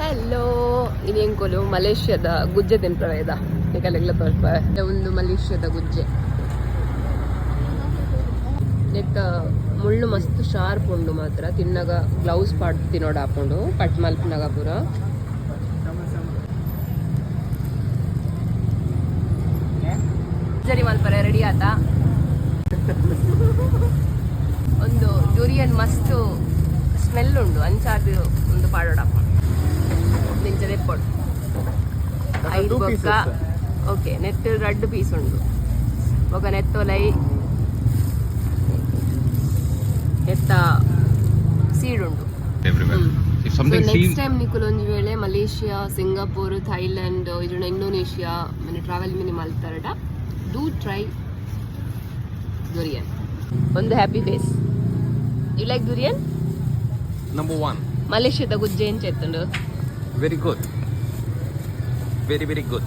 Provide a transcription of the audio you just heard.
hello ಇನ್ನೇನ್ಕೊಲು ಮಲೇಷ್ಯಾದ ಗುಜ್ಜೆ ತಿನ್ಪ್ರವೇದ ನಿಕಲೆಗ್ಲ ತೋರ್ಪ ಒಂದು ಮಲೇಷ್ಯಾದ ಗುಜ್ಜೆ ನೆತ್ತ ಮುಳ್ಳು ಮಸ್ತ್ ಶಾರ್ಪ್ ಉಂಡು ಮಾತ್ರ ತಿನ್ನಾಗ ಗ್ಲೌಸ್ ಪಾಡ್ ತಿನ್ನೋಡು ಹಾಕೊಂಡು ಕಟ್ ಮಲ್ಪಿನಾಗ ಪೂರ ಸರಿ ಮಲ್ಪರೆ ರೆಡಿ ಆತ ಒಂದು ಡ್ಯೂರಿಯನ್ ಮಸ್ತ್ ಸ್ಮೆಲ್ ಉಂಡು ಅಂಚಾದು ಒಂದು ಪಾಡೋಡ ನಿಂಚದೆ ಪೊಡು ಐದು ಬೊಕ್ಕ ಓಕೆ ನೆತ್ತು 2 ಪೀಸ್ ಉಂಡು ఒక ನೆತ್ತೊಲೈ ನೆತ್ತ ಸೀಡ್ ಉಂಡು ನೆಕ್ಸ್ಟ್ ಟೈಮ್ ನಿಕುಲು ಒಂಜಿ ವೇಳೆ ಮಲೇಷಿಯಾ ಸಿಂಗಾಪುರ್ ಥೈಲ್ಯಾಂಡ್ ಇಜುಂಡ ಇಂಡೋನೇಷಿಯಾ ಮನೆ ಟ್ರಾವೆಲ್ ಮಿನಿ ಮಲ್ತಾರಡ ಡೂ ಟ್ರೈ ಡುರಿಯನ್ ಒಂದು happy face you like durian Number 1 ಮಲೇಷ್ಯಾದ ಗುಜ್ಜೆ ಎಂಚ ಎತ್ತುಂಡು very good very good